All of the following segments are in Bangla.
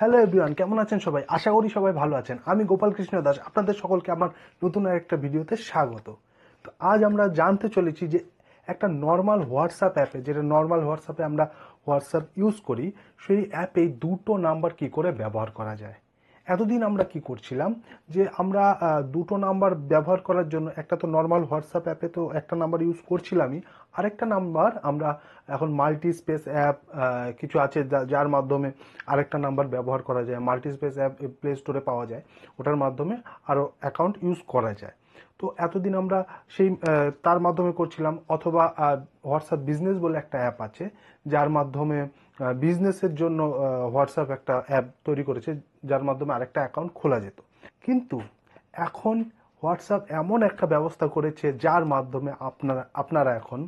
হ্যালো এভরিওয়ান, কেমন আছেন সবাই? আশা করি সবাই ভালো আছেন। আমি গোপাল কৃষ্ণ দাস, আপনাদের সকলকে আমার নতুন একটা ভিডিওতে স্বাগত। তো আজ আমরা জানতে চলেছি যে একটা নর্মাল হোয়াটসঅ্যাপ অ্যাপে, যেটা নর্মাল হোয়াটসঅ্যাপে আমরা হোয়াটসঅ্যাপ ইউজ করি, সেই অ্যাপে দুটো নাম্বার কি করে ব্যবহার করা যায়। এতদিন আমরা কি করছিলাম যে আমরা দুটো নাম্বার ব্যবহার করার জন্য, একটা তো নর্মাল হোয়াটসঅ্যাপ অ্যাপে তো একটা নাম্বার ইউজ করছিলামই, আরেকটা নাম্বার আমরা এখন মাল্টি স্পেস অ্যাপ কিছু আছে যার মাধ্যমে আরেকটা নাম্বার ব্যবহার করা যায়। মাল্টি স্পেস অ্যাপ প্লে স্টোরে পাওয়া যায়, ওটার মাধ্যমে আরও অ্যাকাউন্ট ইউজ করা যায়। তো এতদিন আমরা সেই তার মাধ্যমে করছিলাম, অথবা হোয়াটসঅ্যাপ বিজনেস বলে একটা অ্যাপ আছে, যার মাধ্যমে বিজনেসের জন্য হোয়াটসঅ্যাপ একটা অ্যাপ তৈরি করেছে, যার মাধ্যমে আরেকটা অ্যাকাউন্ট খোলা যেত। কিন্তু এখন হোয়াটসঅ্যাপ এমন একটা ব্যবস্থা করেছে যার মাধ্যমে আপনারা এখন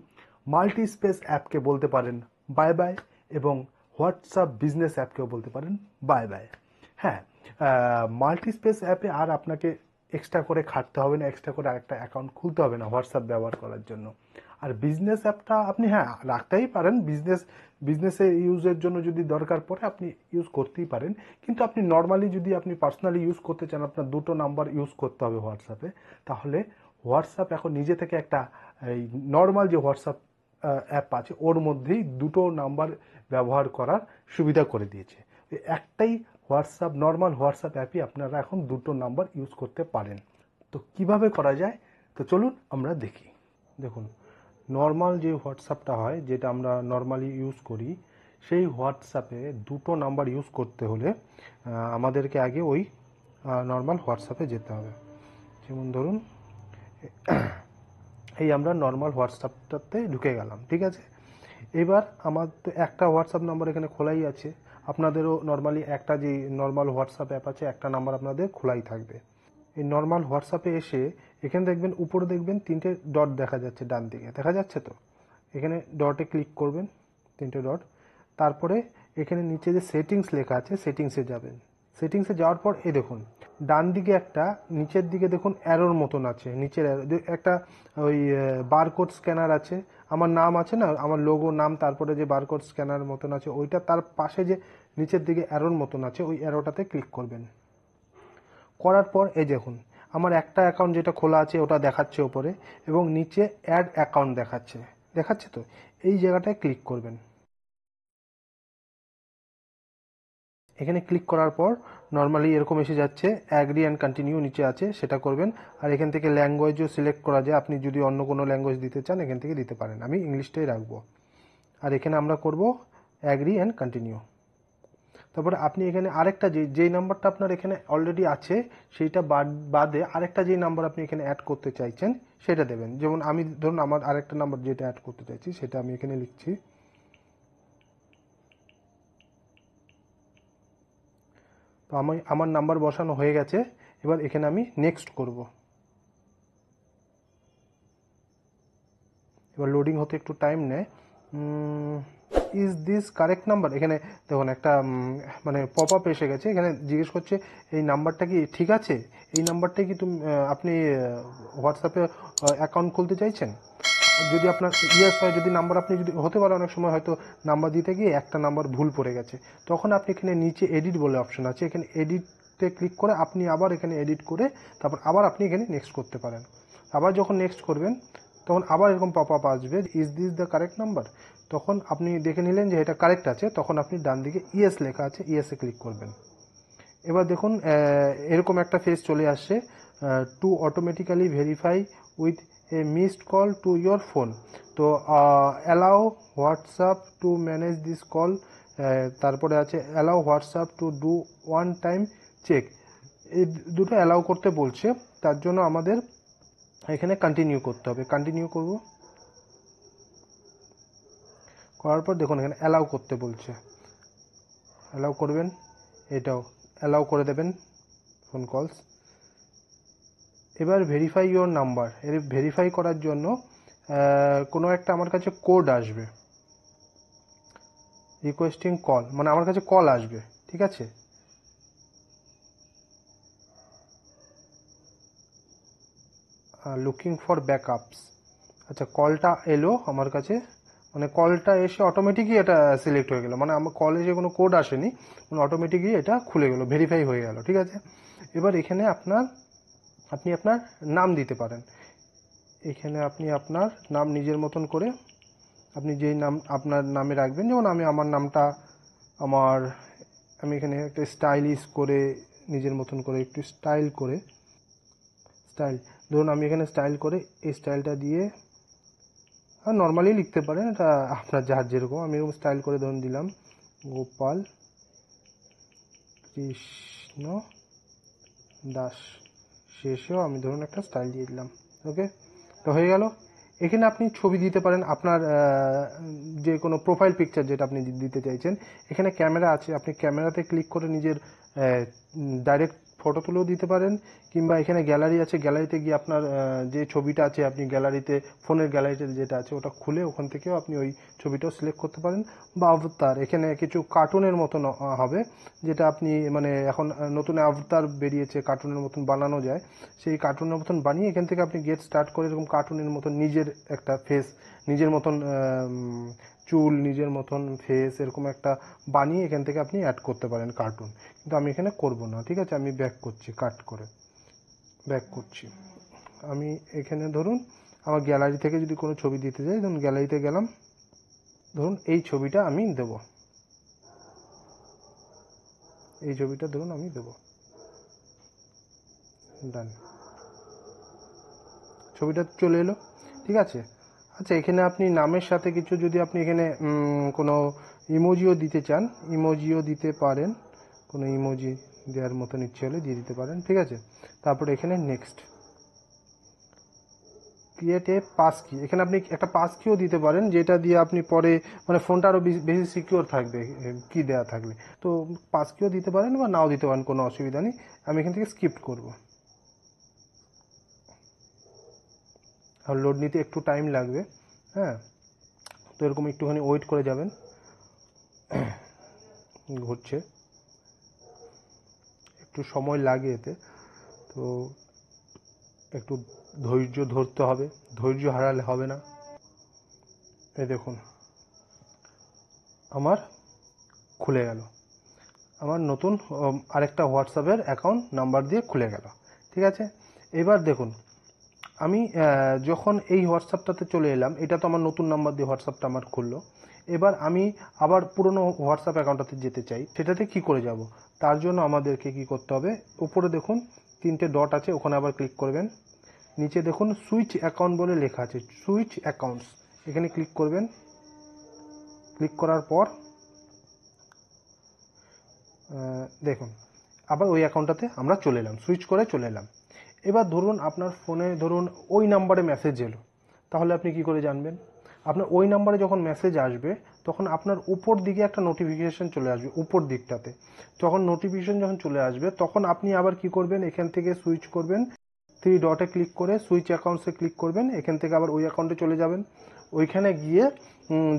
মাল্টি স্পেস অ্যাপকে বলতে পারেন বাই বাই, এবং হোয়াটসঅ্যাপ বিজনেস অ্যাপকেও বলতে পারেন বাই বাই। হ্যাঁ, মাল্টি স্পেস অ্যাপে আর আপনাকে এক্সট্রা করে খাটতে হবে না, এক্সট্রা করে আরেকটা অ্যাকাউন্ট খুলতে হবে না হোয়াটসঅ্যাপ ব্যবহার করার জন্য। আর বিজনেস অ্যাপটা আপনি হ্যাঁ রাখতেই পারেন, বিজনেসে ইউজের জন্য যদি দরকার পড়ে আপনি ইউজ করতেই পারেন। কিন্তু আপনি নর্মালি যদি আপনি পার্সোনালি ইউজ করতে চান, আপনার দুটো নাম্বার ইউজ করতে হবে হোয়াটসঅ্যাপে, তাহলে হোয়াটসঅ্যাপ এখন নিজে থেকে একটা এই নর্মাল যে হোয়াটসঅ্যাপ অ্যাপ আছে ওর মধ্যেই দুটো নাম্বার ব্যবহার করার সুবিধা করে দিয়েছে। একটাই হোয়াটসঅ্যাপ, নর্মাল হোয়াটসঅ্যাপ অ্যাপই আপনারা এখন দুটো নাম্বার ইউজ করতে পারেন। তো কিভাবে করা যায়, তো চলুন আমরা দেখি। দেখুন, নর্মাল যে হোয়াটসঅ্যাপটা হয়, যেটা আমরা নর্মালি ইউজ করি, সেই হোয়াটসঅ্যাপে দুটো নাম্বার ইউজ করতে হলে আমাদেরকে আগে ওই নর্মাল হোয়াটসঅ্যাপে যেতে হবে। যেমন ধরুন, এই আমরা নর্মাল হোয়াটসঅ্যাপটাতে ঢুকে গেলাম, ঠিক আছে। এবার আমার তো একটা হোয়াটসঅ্যাপ নাম্বার এখানে খোলাই আছে, আপনাদেরও নর্মালি একটা যে নর্মাল হোয়াটসঅ্যাপ অ্যাপ আছে একটা নাম্বার আপনাদের খোলাই থাকবে। এই নর্মাল হোয়াটসঅ্যাপে এসে এখানে দেখবেন, উপরে দেখবেন তিনটে ডট দেখা যাচ্ছে, ডান দিকে দেখা যাচ্ছে তো, এখানে ডটে ক্লিক করবেন, তিনটে ডট। তারপরে এখানে নিচে যে সেটিংস লেখা আছে, সেটিংসে যাবেন। সেটিংসে যাওয়ার পর এই দেখুন ডান দিকে একটা, নিচের দিকে দেখুন অ্যারোর মতন আছে, নিচের একটা ওই বারকোড স্ক্যানার আছে, আমার নাম আছে না, আমার লোগো নাম, তারপরে যে বারকোড স্ক্যানার মতন আছে ওইটা, তার পাশে যে নিচের দিকে অ্যারোর মতন আছে ওই অ্যারোটাতে ক্লিক করবেন। করার পর এই দেখুন আমার একটা অ্যাকাউন্ট যেটা খোলা আছে ওটা দেখাচ্ছে ওপরে, এবং নিচে অ্যাড অ্যাকাউন্ট দেখাচ্ছে, দেখাচ্ছে তো, এই জায়গাটায় ক্লিক করবেন। এখানে ক্লিক করার পর নর্মালি এরকম এসে যাচ্ছে, অ্যাগ্রি অ্যান্ড কন্টিনিউ নিচে আছে, সেটা করবেন। আর এখান থেকে ল্যাঙ্গুয়েজও সিলেক্ট করা যায়, আপনি যদি অন্য কোনো ল্যাঙ্গুয়েজ দিতে চান এখান থেকে দিতে পারেন, আমি ইংলিশটাই রাখবো। আর এখানে আমরা করব অ্যাগ্রি অ্যান্ড কন্টিনিউ। তারপরে আপনি এখানে আরেকটা যেই নাম্বারটা আপনার এখানে অলরেডি আছে সেইটা বাদে আরেকটা যেই নাম্বার আপনি এখানে অ্যাড করতে চাইছেন সেটা দেবেন। যেমন আমি ধরুন আমার আরেকটা নাম্বার যেটা অ্যাড করতে চাইছি সেটা আমি এখানে লিখছি। তো আমার নাম্বার বসানো হয়ে গেছে, এবার এখানে আমি নেক্সট করব। এবার লোডিং হতে একটু টাইম নেয়। ইজ দিস কারেক্ট নাম্বার, এখানে দেখুন একটা মানে পপ আপ এসে গেছে, এখানে জিজ্ঞেস করছে এই নাম্বারটা কি ঠিক আছে, এই নাম্বারটাই কি আপনি হোয়াটসঅ্যাপে অ্যাকাউন্ট খুলতে চাইছেন। যদি আপনার ইয়েস হয়, যদি নাম্বার আপনি যদি হতে পারে অনেক সময় হয়তো নাম্বার দিতে গিয়ে একটা নাম্বার ভুল পড়ে গেছে, তখন আপনি এখানে নিচে এডিট বলে অপশন আছে, এখানে এডিটে ক্লিক করে আপনি আবার এখানে এডিট করে তারপর আবার আপনি এখানে নেক্সট করতে পারেন। আবার যখন নেক্সট করবেন তখন আবার এরকম পপ আপ আসবে, is this the correct number, তখন আপনি দেখে নিলেন যে এটা কারেক্ট আছে, তখন আপনি ডান দিকে ইয়েস লেখা আছে, ইয়েসে ক্লিক করবেন। এবার দেখুন এরকম একটা ফেজ চলে আসছে, to automatically verify with a missed call to your phone. তো allow WhatsApp to manage this call, তারপরে আছে allow WhatsApp to do one time check, এই দুটো অ্যালাউ করতে বলছে, তার জন্য আমাদের এখানে কন্টিনিউ করতে হবে, কন্টিনিউ করব। করার পর দেখুন এখানে অ্যালাউ করতে বলছে, অ্যালাউ করবেন, এটাও অ্যালাউ করে দেবেন ফোন কলস। এবার ভেরিফাই ইওর নাম্বার, এর ভেরিফাই করার জন্য কোনো একটা আমার কাছে কোড আসবে, রিকোয়েস্টিং কল, মানে আমার কাছে কল আসবে, ঠিক আছে। লুকিং ফর ব্যাকআপস, আচ্ছা কলটা এলো আমার কাছে, মানে কলটা এসে অটোমেটিকই এটা সিলেক্ট হয়ে গেল, মানে আমার কল এসে কোনো কোড আসেনি, মানে অটোমেটিকই এটা খুলে গেল, ভেরিফাই হয়ে গেল। ঠিক আছে, এবার এখানে আপনি আপনার নাম দিতে পারেন। এখানে আপনি আপনার নাম নিজের মতন করে আপনি যেই নাম আপনার নামে রাখবেন, যেমন আমার নামটা আমি এখানে একটা স্টাইলিশ করে নিজের মতন করে একটু স্টাইল ধরুন আমি এখানে স্টাইল করে এই স্টাইলটা দিয়ে নর্মালি লিখতে পারেন, এটা আপনার যার যেরকম। আমি এরকম স্টাইল করে ধরুন দিলাম গোপাল কৃষ্ণ দাস, শেষেও আমি ধরুন একটা স্টাইল দিয়ে দিলাম। ওকে, তো হয়ে গেল। এখানে আপনি ছবি দিতে পারেন, আপনার যে কোনো প্রোফাইল পিকচার যেটা আপনি দিতে চাইছেন। এখানে ক্যামেরা আছে, আপনি ক্যামেরাতে ক্লিক করে নিজের ডাইরেক্ট ফটো তুলেও দিতে পারেন, কিংবা এখানে গ্যালারি আছে, গ্যালারিতে গিয়ে আপনার যে ছবিটা আছে আপনি গ্যালারিতে ফোনের গ্যালারিতে যেটা আছে ওটা খুলে ওখান থেকেও আপনি ওই ছবিটাও সিলেক্ট করতে পারেন। বা অবতার, এখানে কিছু কার্টুনের মতন হবে, যেটা আপনি মানে এখন নতুন অবতার বেরিয়েছে কার্টুনের মতন বানানো যায়, সেই কার্টুনের মতন বানিয়ে এখান থেকে আপনি গেট স্টার্ট করে এরকম কার্টুনের মতন নিজের একটা ফেস, নিজের মতন চুল, নিজের মতন ফেস এরকম একটা বানিয়ে এখান থেকে আপনি অ্যাড করতে পারেন কার্টুন। কিন্তু আমি এখানে করব না। ঠিক আছে, আমি ব্যাক করছি, কাট করে ব্যাক করছি। আমি এখানে ধরুন আমার গ্যালারি থেকে যদি কোনো ছবি দিতে যাই, ধরুন গ্যালারিতে গেলাম, ধরুন এই ছবিটা আমি দেব, এই ছবিটা ধরুন আমি দেব, ডান, ছবিটা চলে এলো। ঠিক আছে, আচ্ছা এখানে আপনি নামের সাথে কিছু যদি আপনি এখানে কোনো ইমোজিও দিতে চান, ইমোজিও দিতে পারেন, কোনো ইমোজি দেওয়ার মতন ইচ্ছে হলে দিয়ে দিতে পারেন। ঠিক আছে, তারপরে এখানে নেক্সট, ক্রিয়েট এ পাস কি, এখানে আপনি একটা পাস কিও দিতে পারেন, যেটা দিয়ে আপনি পরে মানে ফোনটা আরও বেশি সিকিওর থাকবে কি দেওয়া থাকলে। তো পাস কিও দিতে পারেন বা নাও দিতে পারেন, কোনো অসুবিধা নেই। আমি এখান থেকে স্কিপ করব, আর লোড নিতে একটু টাইম লাগবে। হ্যাঁ, তো এরকম একটুখানি ওয়েট করে যাবেন, ঘুরছে, একটু সময় লাগে এতে, তো একটু ধৈর্য ধরতে হবে, ধৈর্য হারালে হবে না। এই দেখুন আমার খুলে গেল, আমার নতুন আরেকটা হোয়াটসঅ্যাপের অ্যাকাউন্ট নাম্বার দিয়ে খুলে গেল। ঠিক আছে, এবার দেখুন আমি যখন এই হোয়াটসঅ্যাপটাতে চলে এলাম, এটা তো আমার নতুন নাম্বার দিয়ে হোয়াটসঅ্যাপটা আমার খুললো। এবার আমি আবার পুরনো হোয়াটসঅ্যাপ অ্যাকাউন্টটাতে যেতে চাই, সেটাতে কি করে যাব? তার জন্য আমাদেরকে কি করতে হবে, উপরে দেখুন 3টে ডট আছে, ওখানে আবার ক্লিক করবেন। নিচে দেখুন সুইচ অ্যাকাউন্ট বলে লেখা আছে, সুইচ অ্যাকাউন্টস, এখানে ক্লিক করবেন। ক্লিক করার পর দেখুন আবার ওই অ্যাকাউন্টটাতে আমরা চলে এলাম, সুইচ করে চলে এলাম। এবার ধরুন আপনার ফোনে ধরুন ওই নাম্বারে মেসেজ এলো, তাহলে আপনি কি করে জানবেন? আপনার ওই নাম্বারে যখন মেসেজ আসবে তখন আপনার উপর দিকে একটা নোটিফিকেশন চলে আসবে, উপর দিকটাতে যখন নোটিফিকেশন যখন চলে আসবে তখন আপনি আবার কি করবেন, এখান থেকে সুইচ করবেন, 3 ডটে ক্লিক করে সুইচ অ্যাকাউন্টসে ক্লিক করবেন, এখান থেকে আবার ওই অ্যাকাউন্টে চলে যাবেন। ওইখানে গিয়ে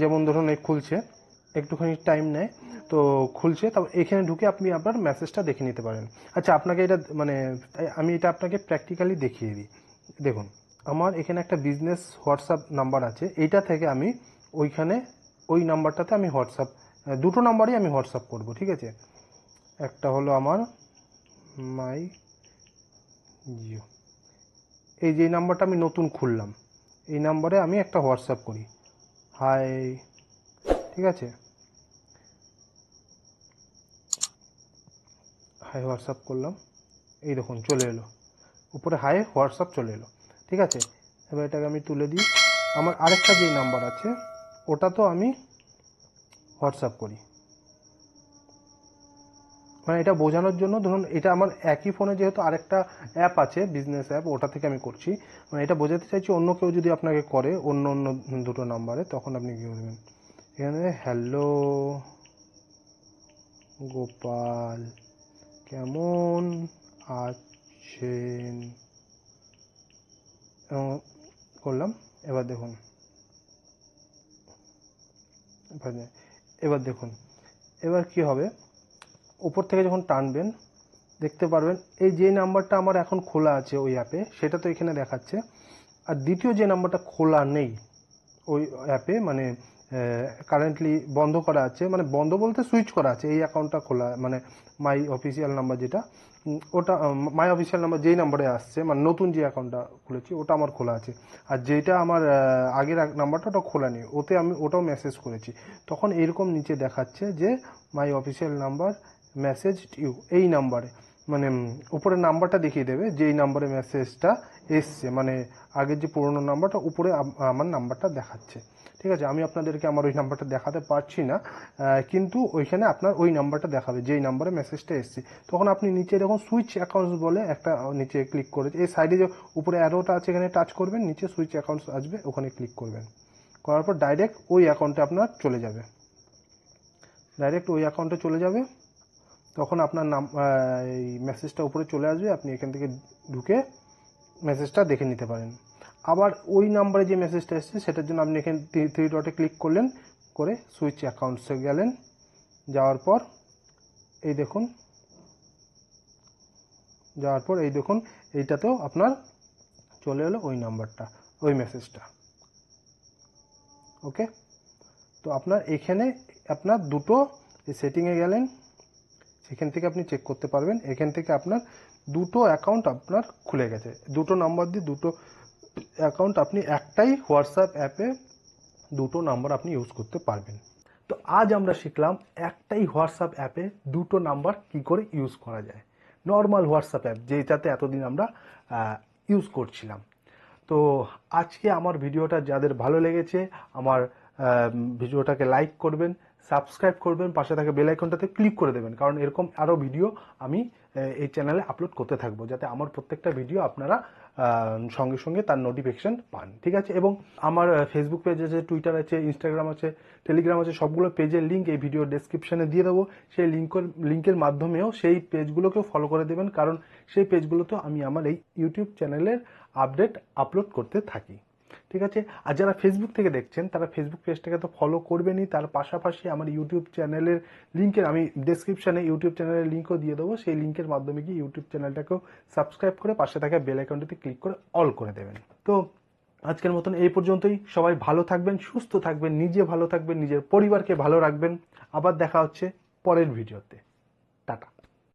যেমন ধরুন এই খুলছে, একটুখানি টাইম নেয়, তো খুলছে, তারপর এখানে ঢুকে আপনি আপনার মেসেজটা দেখে নিতে পারেন। আচ্ছা আপনাকে এটা মানে আমি এটা আপনাকে প্র্যাকটিক্যালি দেখিয়ে দিই। দেখুন আমার এখানে একটা বিজনেস হোয়াটসঅ্যাপ নাম্বার আছে, এইটা থেকে আমি ওইখানে ওই নাম্বারটাতে আমি হোয়াটসঅ্যাপ, দুটো নাম্বারই আমি হোয়াটসঅ্যাপ করব। ঠিক আছে, একটা হলো আমার মাই জিও, এই যে নাম্বারটা আমি নতুন খুললাম, এই নাম্বারে আমি একটা হোয়াটসঅ্যাপ করি, হাই। ঠিক আছে, হাই হোয়াটসঅ্যাপ করলাম, এই দেখুন চলে এলো, উপরে হাই হোয়াটসঅ্যাপ চলে এলো। ঠিক আছে, এবার এটাকে আমি তুলে দিই। আমার আরেকটা যে নাম্বার আছে ওটা তো আমি হোয়াটসঅ্যাপ করি, মানে এটা বোঝানোর জন্য, ধরুন এটা আমার একই ফোনে যেহেতু আরেকটা অ্যাপ আছে বিজনেস অ্যাপ, ওটা থেকে আমি করছি, মানে এটা বোঝাতে চাইছি অন্য কেউ যদি আপনাকে করে অন্য অন্য দুটো নাম্বারে, তখন আপনি কী করবেন, এখানে হ্যালো গোপাল কেমন আছেন করলাম। এবার দেখুন, এবার দেখুন এবার কি হবে, উপর থেকে যখন টানবেন দেখতে পারবেন এই যে নাম্বারটা আমার এখন খোলা আছে ওই অ্যাপে সেটা তো এখানে দেখাচ্ছে, আর দ্বিতীয় যে নাম্বারটা খোলা নেই ওই অ্যাপে, মানে কারেন্টলি বন্ধ করা আছে, মানে বন্ধ বলতে সুইচ করা আছে। এই অ্যাকাউন্টটা খোলা, মানে মাই অফিসিয়াল নাম্বার যেটা, ওটা মাই অফিসিয়াল নাম্বার যেই নাম্বারে আসছে, মানে নতুন যে অ্যাকাউন্টটা খুলেছি ওটা আমার খোলা আছে। আর যেটা আমার আগের নাম্বারটা ওটা খোলা নেই, ওতে আমি ওটাও মেসেজ করেছি। তখন এরকম নিচে দেখাচ্ছে যে my official number message you, এই নাম্বারে, মানে উপরে নাম্বারটা দেখিয়ে দেবে যে এই নাম্বারে মেসেজটা এসছে, মানে আগের যে পুরোনো নাম্বারটা উপরে আমার নাম্বারটা দেখাচ্ছে। ঠিক আছে, আমি আপনাদেরকে আমার ওই নাম্বারটা দেখাতে পারছি না, কিন্তু ওইখানে আপনার ওই নাম্বারটা দেখাবে যেই নাম্বারে মেসেজটা এসছে। তখন আপনি নিচে দেখুন সুইচ অ্যাকাউন্টস বলে একটা নিচে ক্লিক করেছে, এই সাইডে যে উপরে অ্যারোটা আছে এখানে টাচ করবেন, নিচে সুইচ অ্যাকাউন্টস আসবে, ওখানে ক্লিক করবেন। করার পর ডাইরেক্ট ওই অ্যাকাউন্টে আপনার চলে যাবে, ডাইরেক্ট ওই অ্যাকাউন্টে চলে যাবে। তখন আপনার নাম, এই মেসেজটা উপরে চলে আসবে, আপনি এখান থেকে ঢুকে মেসেজটা দেখে নিতে পারেন। আবার ওই নাম্বারে যে মেসেজটা এসেছে সেটার জন্য আপনি এখানে থ্রি ডটে ক্লিক করলেন, করে সুইচ অ্যাকাউন্টসে গেলেন, যাওয়ার পর এই দেখুন, এইটাতেও আপনার চলে এলো ওই নাম্বারটা, ওই মেসেজটা। ওকে, তো আপনার এখানে আপনার দুটো সেটিংয়ে গেলেন, সেখান থেকে আপনি চেক করতে পারবেন, এখান থেকে আপনার দুটো অ্যাকাউন্ট আপনার খুলে গেছে, দুটো নাম্বার দিয়ে দুটো অ্যাকাউন্ট আপনি একটাই হোয়াটসঅ্যাপ অ্যাপে দুটো নাম্বার আপনি ইউজ করতে পারবেন। তো আজ আমরা শিখলাম একটাই হোয়াটসঅ্যাপ অ্যাপে দুটো নাম্বার কি করে ইউজ করা যায়, নর্মাল হোয়াটসঅ্যাপ অ্যাপ যেটাতে এতদিন আমরা ইউজ করছিলাম। তো আজকে আমার ভিডিওটা যাদের ভালো লেগেছে, আমার ভিডিওটাকে লাইক করবেন, সাবস্ক্রাইব করবেন, পাশে থাকা বেল আইকনটাতে ক্লিক করে দেবেন, কারণ এরকম আরও ভিডিও আমি এই চ্যানেলে আপলোড করতে থাকবো, যাতে আমার প্রত্যেকটা ভিডিও আপনারা সঙ্গে সঙ্গে তার নোটিফিকেশন পান। ঠিক আছে, এবং আমার ফেসবুক পেজ আছে, টুইটার আছে, ইনস্টাগ্রাম আছে, টেলিগ্রাম আছে, সবগুলো পেজের লিঙ্ক এই ভিডিও ডেসক্রিপশনে দিয়ে দেবো। সেই লিঙ্কের মাধ্যমেও সেই পেজগুলোকেও ফলো করে দেবেন, কারণ সেই পেজগুলোতেও আমি আমার এই ইউটিউব চ্যানেলের আপডেট আপলোড করতে থাকি। ঠিক আছে, আর যারা ফেসবুক থেকে দেখছেন তারা ফেসবুক পেজটাকে তো ফলো করবেনই, তার পাশাপাশি আমার ইউটিউব চ্যানেলের লিঙ্কের, আমি ডেসক্রিপশানে ইউটিউব চ্যানেলের লিঙ্কও দিয়ে দেবো, সেই লিঙ্কের মাধ্যমে গিয়ে ইউটিউব চ্যানেলটাকেও সাবস্ক্রাইব করে পাশে থাকা বেল আইকনটিতে ক্লিক করে অল করে দেবেন। তো আজকের মতন এই পর্যন্তই। সবাই ভালো থাকবেন, সুস্থ থাকবেন, নিজে ভালো থাকবেন, নিজের পরিবারকে ভালো রাখবেন। আবার দেখা হচ্ছে পরের ভিডিওতে। টাটা।